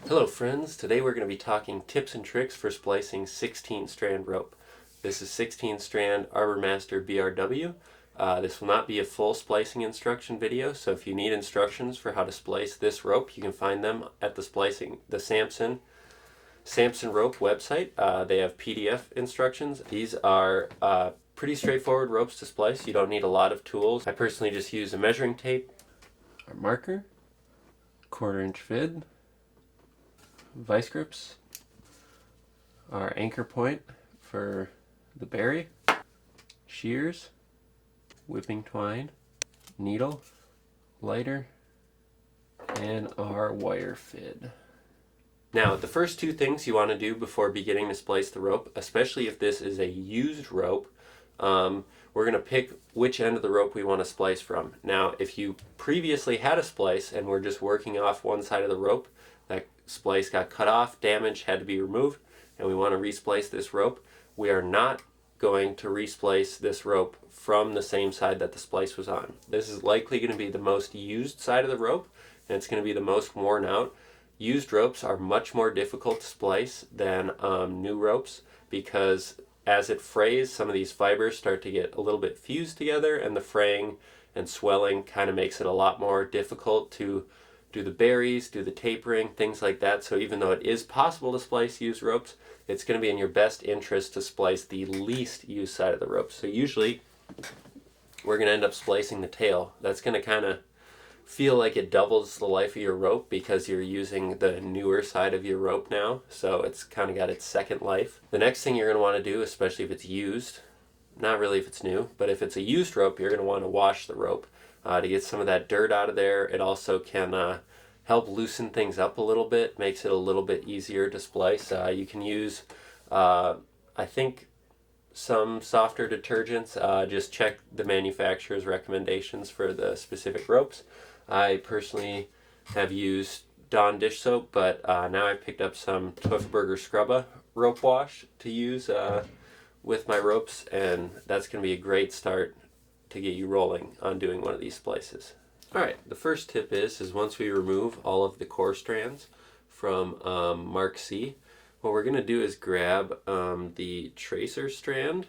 Hello friends, today we're going to be talking tips and tricks for splicing 16 strand rope. This is 16 strand ArborMaster BRW. This will not be a full splicing instruction video, so if you need instructions for how to splice this rope, you can find them at the Samson rope website. They have PDF instructions. These are pretty straightforward ropes to splice. You don't need a lot of tools. I personally just use a measuring tape, a marker, 1/4 inch fid, vice grips, our anchor point for the berry, shears, whipping twine, needle, lighter, and our wire fid. Now, the first two things you want to do before beginning to splice the rope, especially if this is a used rope, we're going to pick which end of the rope we want to splice from. Now, if you previously had a splice and were just working off one side of the rope, that splice got cut off, damaged, had to be removed, and we want to resplice this rope, we are not going to resplice this rope from the same side that the splice was on. This is likely going to be the most used side of the rope, and it's going to be the most worn out. Used ropes are much more difficult to splice than new ropes because as it frays, some of these fibers start to get a little bit fused together, and the fraying and swelling kind of makes it a lot more difficult to do the berries, do the tapering, things like that. So even though it is possible to splice used ropes, it's going to be in your best interest to splice the least used side of the rope. So usually we're going to end up splicing the tail. That's going to kind of feel like it doubles the life of your rope because you're using the newer side of your rope now. So it's kind of got its second life. The next thing you're going to want to do, especially if it's used, not really if it's new, but if it's a used rope, you're going to want to wash the rope to get some of that dirt out of there. It also can help loosen things up a little bit, makes it a little bit easier to splice. You can use, I think, some softer detergents. Just check the manufacturer's recommendations for the specific ropes. I personally have used Dawn dish soap, but now I've picked up some Teufelberger Scrubba rope wash to use with my ropes, and that's going to be a great start to get you rolling on doing one of these splices. Alright, the first tip is once we remove all of the core strands from Mark C, what we're going to do is grab the tracer strand,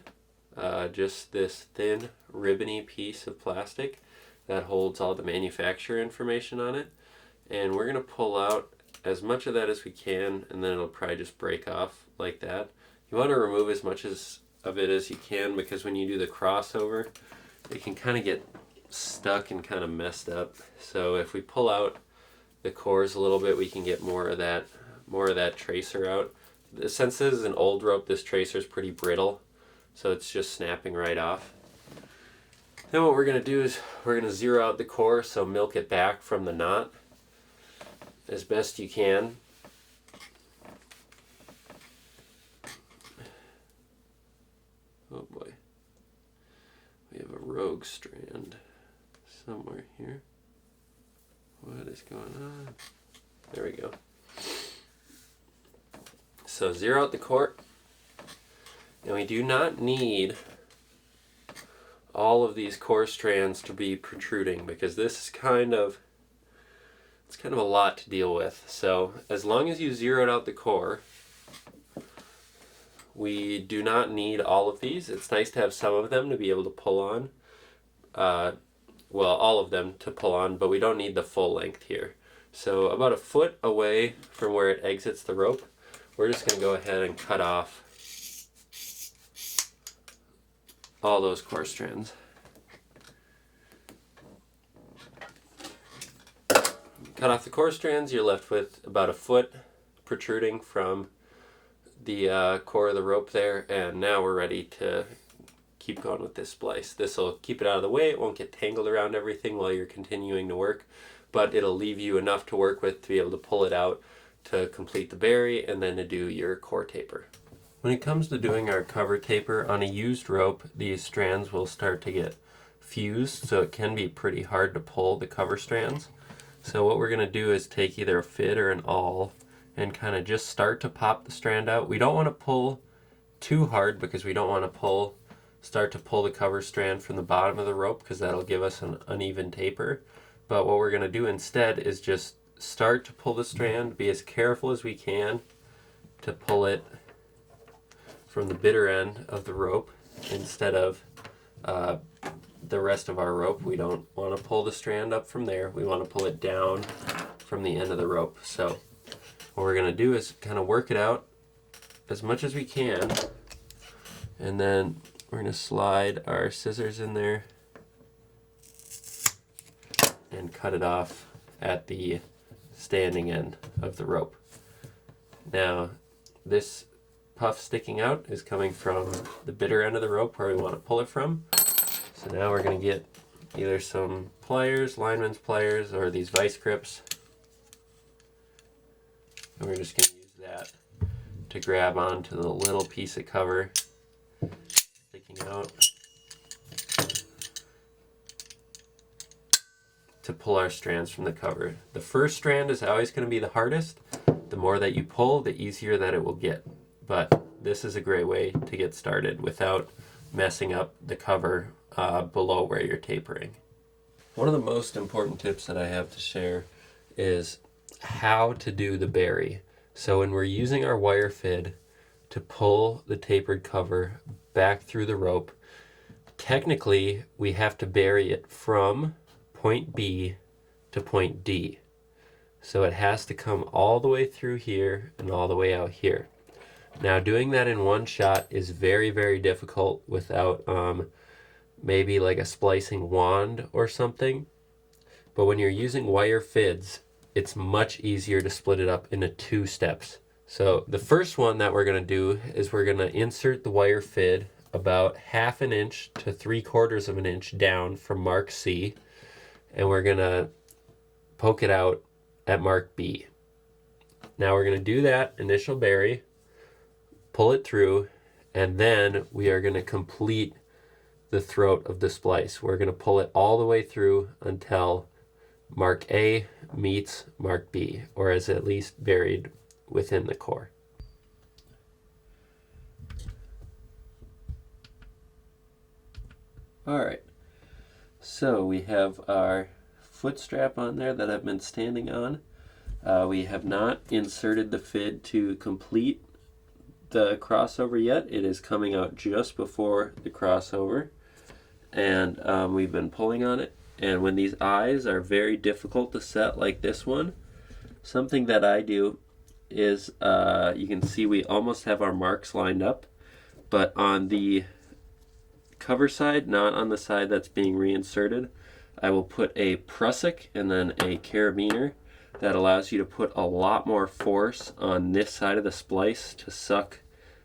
just this thin ribbony piece of plastic that holds all the manufacturer information on it, and we're going to pull out as much of that as we can, and then it'll probably just break off like that. You want to remove as much of it as you can, because when you do the crossover, it can kind of get stuck and kind of messed up. So if we pull out the cores a little bit, we can get more of that tracer out. Since this is an old rope, this tracer is pretty brittle, so it's just snapping right off. Then what we're going to do is we're going to zero out the core, so milk it back from the knot as best you can. Oh boy. We have a rogue strand somewhere here. What is going on? There we go. So zero out the core. And we do not need all of these core strands to be protruding, because this is kind of a lot to deal with. So as long as you zeroed out the core, we do not need all of these. It's nice to have some of them to be able to pull on. Well, all of them to pull on, but we don't need the full length here. So about a foot away from where it exits the rope, we're just going to go ahead and cut off all those core strands. Cut off the core strands, you're left with about a foot protruding from the core of the rope there, and now we're ready to keep going with this splice. This will keep it out of the way. It won't get tangled around everything while you're continuing to work, but it'll leave you enough to work with to be able to pull it out to complete the berry and then to do your core taper. When it comes to doing our cover taper on a used rope, these strands will start to get fused, so it can be pretty hard to pull the cover strands. So what we're going to do is take either a fid or an awl and kind of just start to pop the strand out. We don't want to pull too hard because we don't want to start to pull the cover strand from the bottom of the rope, because that'll give us an uneven taper. But what we're going to do instead is just start to pull the strand, be as careful as we can to pull it from the bitter end of the rope instead of the rest of our rope. We don't want to pull the strand up from there. We want to pull it down from the end of the rope. So what we're going to do is kind of work it out as much as we can, and then we're going to slide our scissors in there and cut it off at the standing end of the rope. Now, this puff sticking out is coming from the bitter end of the rope where we want to pull it from. So now we're going to get either some pliers, lineman's pliers, or these vice grips. And we're just going to use that to grab onto the little piece of cover sticking out to pull our strands from the cover. The first strand is always going to be the hardest. The more that you pull, the easier that it will get. But this is a great way to get started without messing up the cover below where you're tapering. One of the most important tips that I have to share is how to do the bury. So when we're using our wire fid to pull the tapered cover back through the rope, technically we have to bury it from point B to point D. So it has to come all the way through here and all the way out here. Now doing that in one shot is very, very difficult without maybe like a splicing wand or something. But when you're using wire fids, it's much easier to split it up into 2 steps. So the first one that we're going to do is we're going to insert the wire fid about 1/2 inch to 3/4 of an inch down from mark C, and we're going to poke it out at mark B. Now we're going to do that initial bury, pull it through, and then we are going to complete the throat of the splice. We're going to pull it all the way through until mark A meets mark B, or is at least buried within the core. Alright, so we have our foot strap on there that I've been standing on. We have not inserted the fid to complete the crossover yet. It is coming out just before the crossover, and we've been pulling on it. And when these eyes are very difficult to set like this one, something that I do is you can see we almost have our marks lined up, but on the cover side, not on the side that's being reinserted, I will put a prusik and then a carabiner that allows you to put a lot more force on this side of the splice to suck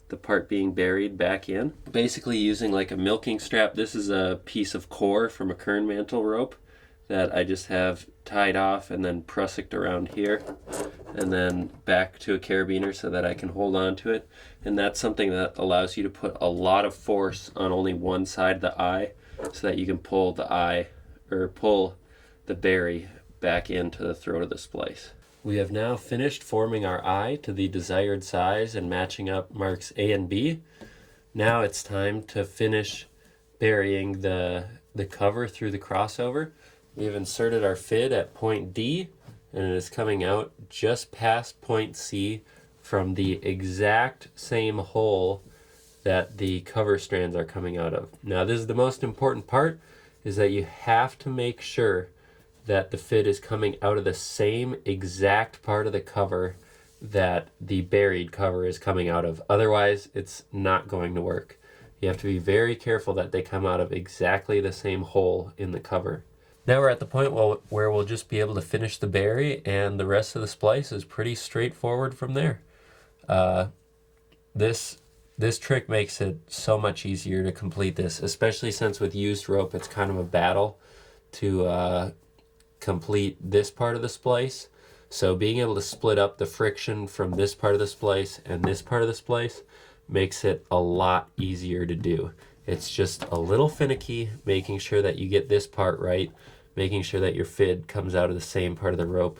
the part being buried back in. Basically using like a milking strap. This is a piece of core from a kern mantle rope that I just have tied off and then prussiked around here and then back to a carabiner so that I can hold on to it. And that's something that allows you to put a lot of force on only one side of the eye so that you can pull the eye or pull the bury back into the throat of the splice. We have now finished forming our eye to the desired size and matching up marks A and B. Now it's time to finish burying the cover through the crossover. We have inserted our fid at point D, and it is coming out just past point C from the exact same hole that the cover strands are coming out of. Now this is the most important part, is that you have to make sure that the fid is coming out of the same exact part of the cover that the buried cover is coming out of. Otherwise, it's not going to work. You have to be very careful that they come out of exactly the same hole in the cover. Now we're at the point where we'll just be able to finish the bury, and the rest of the splice is pretty straightforward from there. This trick makes it so much easier to complete this, especially since with used rope it's kind of a battle to complete this part of the splice. So being able to split up the friction from this part of the splice and this part of the splice makes it a lot easier to do. It's just a little finicky, making sure that you get this part right, making sure that your fid comes out of the same part of the rope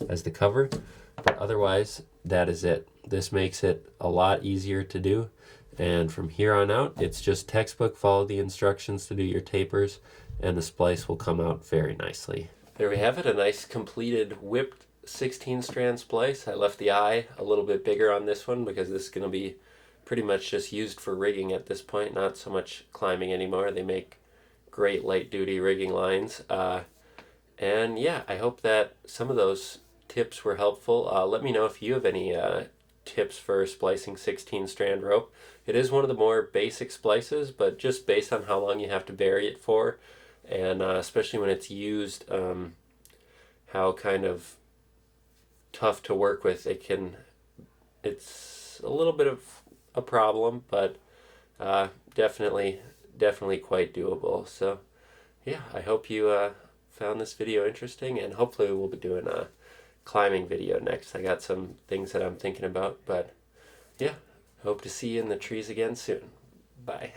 as the cover, but otherwise that is it. This makes it a lot easier to do, and from here on out it's just textbook, follow the instructions to do your tapers, and the splice will come out very nicely. There we have it, a nice completed whipped 16 strand splice. I left the eye a little bit bigger on this one because this is going to be pretty much just used for rigging at this point, not so much climbing anymore. They make great light duty rigging lines. And yeah, I hope that some of those tips were helpful. Let me know if you have any tips for splicing 16 strand rope. It is one of the more basic splices, but just based on how long you have to bury it for, and especially when it's used, how kind of tough to work with it's a little bit of a problem, but definitely quite doable. So yeah, I hope you found this video interesting, and hopefully we'll be doing a climbing video next. I got some things that I'm thinking about, but yeah, hope to see you in the trees again soon. Bye.